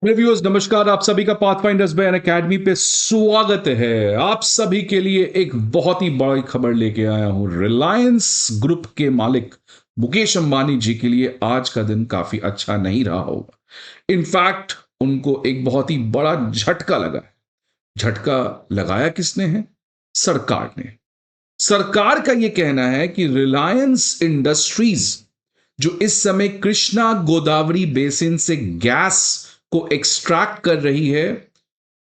Reviewers नमस्कार। आप सभी का पाथफाइंडर्स बाय एकेडमी पे स्वागत है। आप सभी के लिए एक बहुत ही बड़ी खबर लेके आया हूं। रिलायंस ग्रुप के मालिक मुकेश अंबानी जी के लिए आज का दिन काफी अच्छा नहीं रहा होगा। इनफैक्ट उनको एक बहुत ही बड़ा झटका लगा है। झटका लगाया किसने है? सरकार ने। सरकार का यह कहना है कि रिलायंस इंडस्ट्रीज जो इस समय कृष्णा गोदावरी बेसिन से गैस को एक्सट्रैक्ट कर रही है,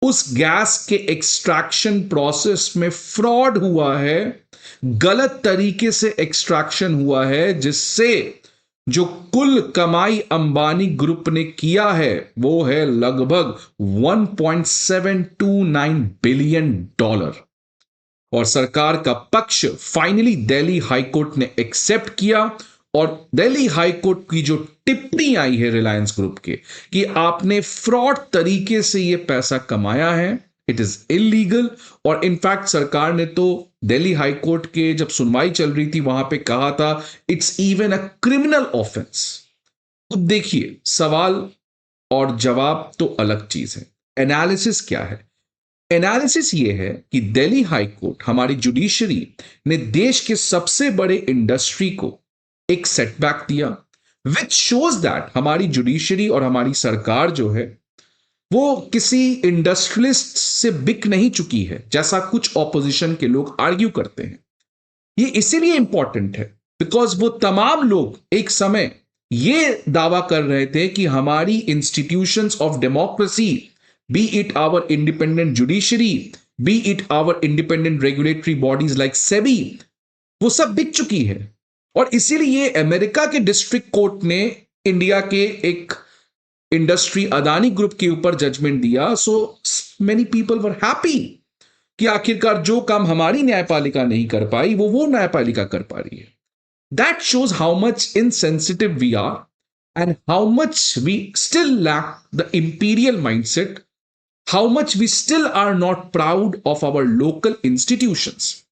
उस गैस के एक्सट्रैक्शन प्रोसेस में फ्रॉड हुआ है। गलत तरीके से एक्सट्रैक्शन हुआ है, जिससे जो कुल कमाई अंबानी ग्रुप ने किया है वो है लगभग 1.729 बिलियन डॉलर। और सरकार का पक्ष फाइनली दिल्ली हाईकोर्ट ने एक्सेप्ट किया। और दिल्ली हाईकोर्ट की जो टिप्पणी आई है रिलायंस ग्रुप के कि आपने फ्रॉड तरीके से यह पैसा कमाया है, इट इज इलीगल। और इनफैक्ट सरकार ने तो दिल्ली हाईकोर्ट के जब सुनवाई चल रही थी वहां पे कहा था it's even a criminal offence. अब देखिए, सवाल और जवाब तो अलग चीज है, एनालिसिस क्या है? एनालिसिस ये है कि दिल्ली हाईकोर्ट, हमारी जुडिशरी ने देश के सबसे बड़े इंडस्ट्री को एक सेटबैक दिया, विच शोज दैट हमारी जुडिशरी और हमारी सरकार जो है वो किसी इंडस्ट्रियलिस्ट से बिक नहीं चुकी है, जैसा कुछ ऑपोजिशन के लोग आर्ग्यू करते हैं। ये इसीलिए इंपॉर्टेंट है बिकॉज वो तमाम लोग एक समय ये दावा कर रहे थे कि हमारी institutions of democracy, be it our independent judiciary, be it our independent regulatory bodies like SEBI, वो सब बिक चुकी है। और इसीलिए अमेरिका के डिस्ट्रिक्ट कोर्ट ने इंडिया के एक इंडस्ट्री अदानी ग्रुप के ऊपर जजमेंट दिया। So many people were happy कि आखिरकार जो काम हमारी न्यायपालिका नहीं कर पाई वो न्यायपालिका कर पा रही है। That shows how much insensitive we are and how much we still lack the imperial mindset, how much we still are not proud of our local institutions.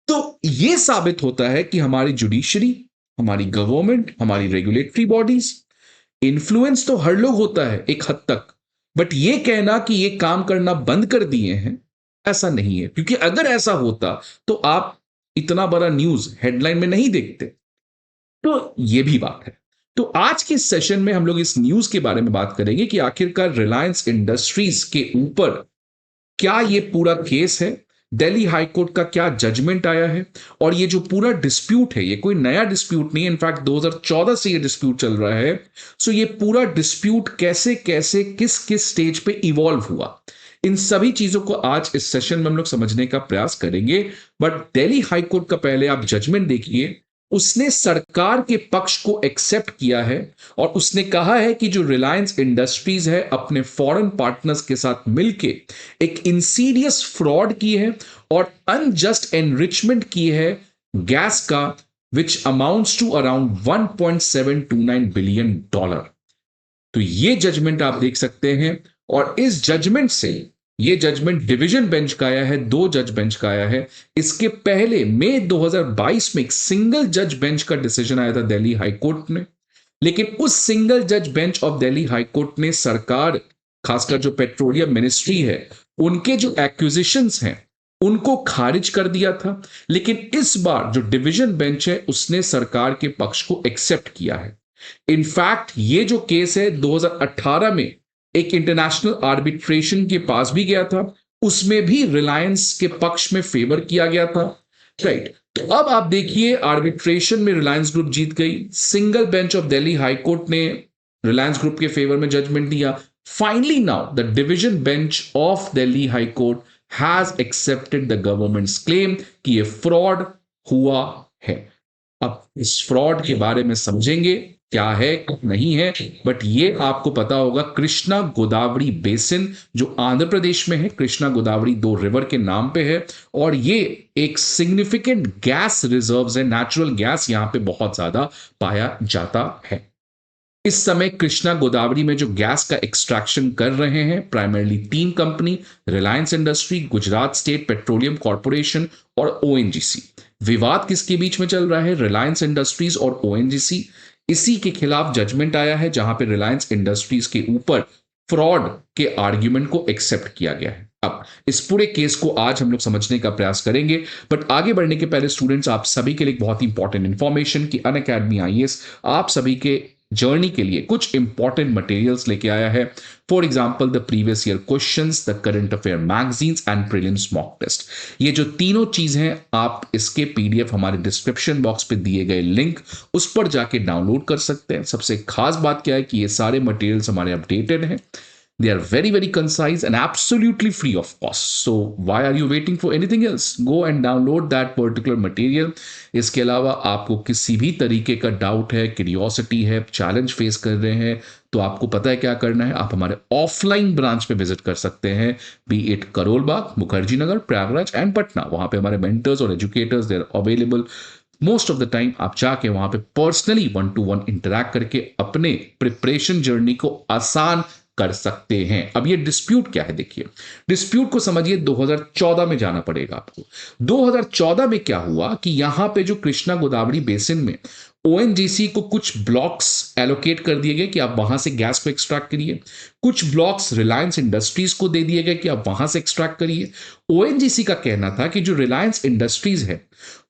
तो यह साबित होता है कि हमारी जुडिशरी, हमारी गवर्नमेंट, हमारी रेगुलेटरी बॉडीज, इन्फ्लुएंस तो हर लोग होता है एक हद तक, बट यह कहना कि यह काम करना बंद कर दिए हैं, ऐसा नहीं है। क्योंकि अगर ऐसा होता तो आप इतना बड़ा न्यूज हेडलाइन में नहीं देखते। तो यह भी बात है। तो आज के सेशन में हम लोग इस न्यूज के बारे में बात करेंगे कि आखिरकार रिलायंस इंडस्ट्रीज के ऊपर क्या यह पूरा केस है, दिल्ली हाईकोर्ट का क्या जजमेंट आया है, और ये जो पूरा डिस्प्यूट है ये कोई नया डिस्प्यूट नहीं है। इनफैक्ट 2014 से ये डिस्प्यूट चल रहा है। सो ये पूरा डिस्प्यूट कैसे कैसे किस किस स्टेज पे इवॉल्व हुआ, इन सभी चीजों को आज इस सेशन में हम लोग समझने का प्रयास करेंगे। बट दिल्ली हाईकोर्ट का पहले आप जजमेंट देखिए। उसने सरकार के पक्ष को एक्सेप्ट किया है और उसने कहा है कि जो रिलायंस इंडस्ट्रीज है अपने फॉरेन पार्टनर्स के साथ मिलके एक इंसीडियस फ्रॉड की है और अनजस्ट एनरिचमेंट की है गैस का, which amounts to around 1.729 billion dollar. तो ये जजमेंट आप देख सकते हैं। और इस जजमेंट से, ये जजमेंट डिवीजन बेंच का आया है, 2 जज बेंच का आया है। इसके पहले मई 2022 में एक सिंगल जज बेंच का डिसीजन आया था दिल्ली हाईकोर्ट ने। लेकिन उस सिंगल जज बेंच ऑफ दिल्ली हाईकोर्ट ने सरकार, खासकर जो पेट्रोलियम मिनिस्ट्री है, उनके जो एक्विजिशंस हैं उनको खारिज कर दिया था। लेकिन इस बार जो डिवीजन बेंच है उसने सरकार के पक्ष को एक्सेप्ट किया है। इनफैक्ट ये जो केस है 2018 में एक इंटरनेशनल आर्बिट्रेशन के पास भी गया था, उसमें भी रिलायंस के पक्ष में फेवर किया गया था। राइट, तो अब आप देखिए आर्बिट्रेशन में रिलायंस ग्रुप जीत गई, single bench of Delhi high court ने रिलायंस ग्रुप के फेवर में जजमेंट दिया। Finally now the division bench of Delhi high court has accepted the governments claim कि यह फ्रॉड हुआ है। अब इस फ्रॉड के बारे में समझेंगे क्या है नहीं है, बट ये आपको पता होगा कृष्णा गोदावरी बेसिन जो आंध्र प्रदेश में है, कृष्णा गोदावरी 2 रिवर के नाम पे है, और ये एक सिग्निफिकेंट गैस रिजर्व्स है, नेचुरल गैस यहां पे बहुत ज्यादा पाया जाता है। इस समय कृष्णा गोदावरी में जो गैस का एक्सट्रैक्शन कर रहे हैं primarily 3 company, Reliance industry, Gujarat state petroleum corporation और ओएनजीसी। विवाद किसके बीच में चल रहा है? रिलायंस इंडस्ट्रीज और ओएनजीसी। इसी के खिलाफ जजमेंट आया है जहां पे रिलायंस इंडस्ट्रीज के ऊपर फ्रॉड के आर्ग्यूमेंट को एक्सेप्ट किया गया है। अब इस पूरे केस को आज हम लोग समझने का प्रयास करेंगे, बट आगे बढ़ने के पहले स्टूडेंट्स, आप सभी के लिए एक बहुत इंपॉर्टेंट इंफॉर्मेशन कि अनअकैडमी आईएएस आप सभी के जर्नी के लिए कुछ इंपॉर्टेंट मटेरियल्स लेके आया है। For example, the previous year questions, the current affair magazines and prelims mock test. ये जो तीनों चीज हैं, आप इसके पीडीएफ हमारे डिस्क्रिप्शन बॉक्स पे दिए गए लिंक उस पर जाके डाउनलोड कर सकते हैं। सबसे खास बात क्या है कि ये सारे मटेरियल्स हमारे अपडेटेड हैं। They are very, very concise and absolutely free of cost. So why are you waiting for anything else? Go and download that particular material. इसके अलावा आपको किसी भी तरीके का डाउट है, क्यूरियोसिटी है, चैलेंज फेस कर रहे हैं, तो आपको पता है क्या करना है। आप हमारे ऑफलाइन ब्रांच पे विजिट कर सकते हैं, be it Karol Bagh, Mukherjee Nagar, Prayagraj and Patna. वहां पे हमारे मेंटर्स और educators they are available most of the time. आप जाके वहां पे पर्सनली 1-to-1 इंटरैक्ट करके अपने प्रिपरेशन जर्नी को आसान कर सकते हैं। अब ये डिस्प्यूट क्या है, देखिए डिस्प्यूट को समझिए। 2014 में जाना पड़ेगा आपको। 2014 में क्या हुआ कि यहां पे जो कृष्णा गोदावरी बेसिन में ओएनजीसी को कुछ ब्लॉक्स एलोकेट कर दिए गए कि आप वहां से गैस को एक्सट्रैक्ट करिए। कुछ ब्लॉक्स रिलायंस इंडस्ट्रीज को दे दिए गए कि आप वहां से एक्सट्रैक्ट करिए। ओएनजीसी का कहना था कि जो रिलायंस इंडस्ट्रीज है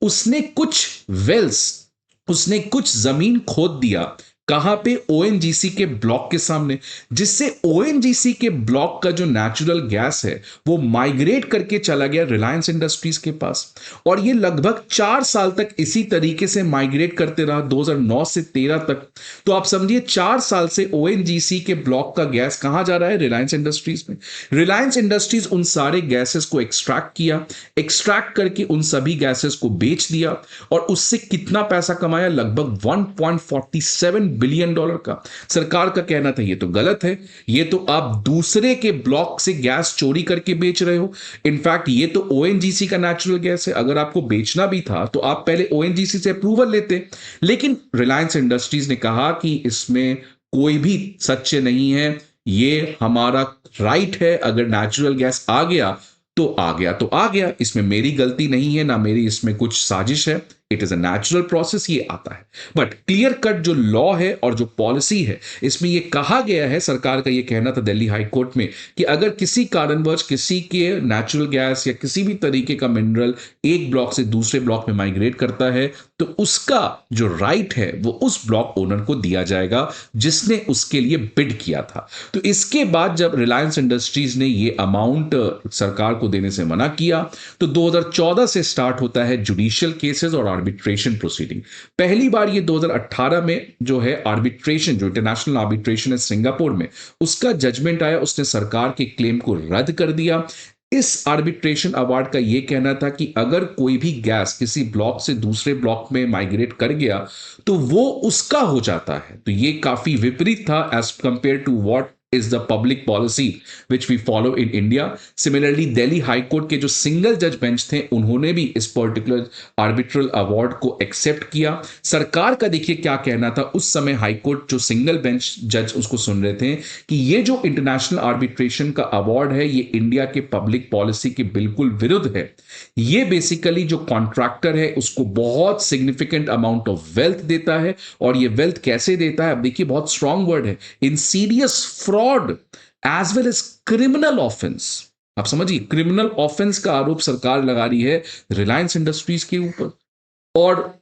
उसने कुछ वेल्स, उसने कुछ जमीन खोद दिया। कहां पे? ओएनजीसी के ब्लॉक के सामने, जिससे ओएनजीसी के ब्लॉक का जो नेचुरल गैस है वो माइग्रेट करके चला गया रिलायंस इंडस्ट्रीज के पास। और ये लगभग 4 साल तक इसी तरीके से माइग्रेट करते रहा, 2009 से 13 तक। तो आप समझिए 4 साल से ओएनजीसी के ब्लॉक का गैस कहां जा रहा है? रिलायंस इंडस्ट्रीज में। रिलायंस इंडस्ट्रीज उन सारे गैसेस को एक्सट्रैक्ट किया, एक्सट्रैक्ट करके उन सभी गैसेस को बेच दिया और उससे कितना पैसा कमाया? लगभग $1.47 बिलियन का। सरकार का कहना था ये तो गलत है, ये तो आप दूसरे के ब्लॉक से गैस चोरी करके बेच रहे हो। इनफैक्ट ये तो ओएनजीसी का नेचुरल गैस है, अगर आपको बेचना भी था तो आप पहले ओएनजीसी से अप्रूवल लेते। लेकिन रिलायंस इंडस्ट्रीज ने कहा कि इसमें कोई भी सच्चे नहीं है, ये हमारा राइट है, अगर नेचुरल गैस आ गया तो आ गया तो आ गया, इसमें मेरी गलती नहीं है, ना मेरी इसमें कुछ साजिश है। It is a natural process, ये आता है। बट क्लियर कट जो लॉ है और जो पॉलिसी है, इसमें ये कहा गया है, सरकार का ये कहना था दिल्ली हाई कोर्ट में, कि अगर किसी कारणवश किसी के नेचुरल गैस या किसी भी तरीके का मिनरल एक ब्लॉक से दूसरे ब्लॉक में माइग्रेट करता है तो उसका जो राइट है वो उस ब्लॉक ओनर को दिया जाएगा जिसने उसके लिए बिड किया था। तो इसके बाद जब रिलायंस इंडस्ट्रीज ने ये अमाउंट सरकार को देने से मना किया तो 2014 से स्टार्ट होता है जुडिशियल केसेस और आर्बिट्रेशन प्रोसीडिंग। पहली बार ये 2018 में जो है आर्बिट्रेशन, जो इंटरनेशनल आर्बिट्रेशन है सिंगापुर में, उसका जजमेंट आया, उसने सरकार के क्लेम को रद्द कर दिया। इस आर्बिट्रेशन अवार्ड का यह कहना था कि अगर कोई भी गैस किसी ब्लॉक से दूसरे ब्लॉक में माइग्रेट कर गया तो वो उसका हो जाता है। तो ये काफी विपरीत था as compare to what is the public policy which we follow in India. Similarly, Delhi High Court के जो सिंगल जज बेंच थे उन्होंने भी इस पर्टिकुलर आर्बिट्रल अवार्ड को एक्सेप्ट किया। सरकार का देखिए क्या कहना था उस समय, हाई कोर्ट जो सिंगल बेंच जज उसको सुन रहे थे कि ये जो इंटरनेशनल आर्बिट्रेशन का अवार्ड है ये इंडिया के पब्लिक पॉलिसी के बिल्कुल विरुद्ध है। ये बेसिकली जो कॉन्ट्रैक्टर है उसको बहुत सिग्निफिकेंट अमाउंट ऑफ वेल्थ देता है, और ये वेल्थ कैसे देता है? अब देखिए बहुत स्ट्रॉन्ग वर्ड है, insidious fraud as well as criminal offence. आप समझिए, क्रिमिनल ऑफेंस का आरोप सरकार लगा रही है रिलायंस इंडस्ट्रीज के ऊपर। और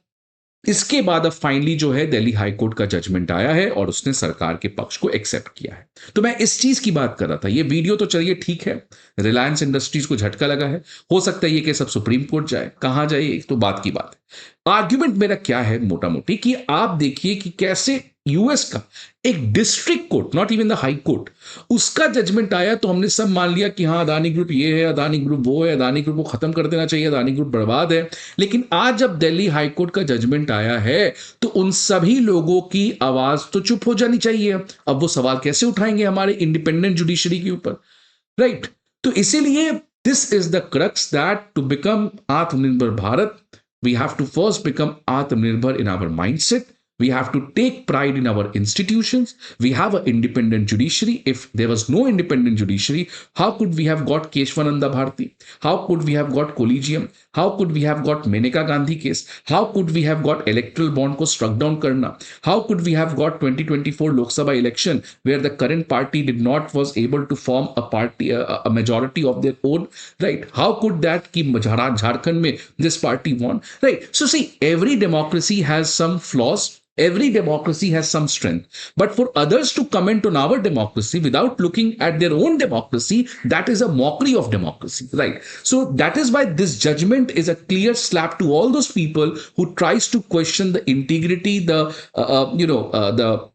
इसके बाद अब फाइनली जो है दिल्ली हाई कोर्ट का जजमेंट आया है और उसने सरकार के पक्ष को एक्सेप्ट किया है। तो मैं इस चीज की बात कर रहा था। ये वीडियो तो चलिए ठीक है, रिलायंस इंडस्ट्रीज को झटका लगा है, हो सकता है ये केस अब सुप्रीम कोर्ट जाए, कहां जाए एक तो बात की बात है। आर्ग्यूमेंट मेरा क्या है मोटा मोटी, कि आप देखिए कि कैसे यूएस का एक district court, not even the high court, उसका जजमेंट आया तो हमने सब मान लिया कि हाँ अदानी ग्रुप ये है, अदानी ग्रुप वो है, अदानी ग्रुप को खत्म कर देना चाहिए, अदानी ग्रुप बर्बाद है। लेकिन आज जब दिल्ली हाई कोर्ट का जजमेंट आया है तो उन सभी लोगों की आवाज तो चुप हो जानी चाहिए। अब वो सवाल कैसे उठाएंगे हमारे इंडिपेंडेंट जुडिशरी के ऊपर, राइट? तो इसीलिए this is the crux that to become Aatmanirbhar Bharat, we have to first become आत्मनिर्भर in our mindset, We have to take pride in our institutions. We have an independent judiciary. If there was no independent judiciary, how could we have got Keshwananda Bharti? How could we have got Collegium? How could we have got Menaka Gandhi case? How could we have got electoral bond ko struck down karna? How could we have got 2024 Lok Sabha election where the current party did not was able to form a party, a majority of their own, right? How could that ki Jharkhand mein this party won, right? So see, every democracy has some flaws. Every democracy has some strength. But for others to comment on our democracy without looking at their own democracy, that is a mockery of democracy, right? So that is why this judgment is a clear slap to all those people who tries to question the integrity, the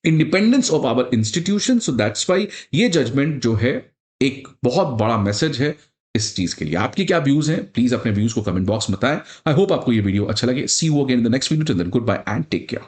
independence of our institution. So that's why ये judgment जो है एक बहुत बड़ा message है इस चीज के लिए. आपके क्या व्यूज हैं, प्लीज अपने व्यूज को कमेंट बॉक्स में बताएं. आई होप आपको ये वीडियो अच्छा लगे. See you again in the next video. Till then goodbye and take care.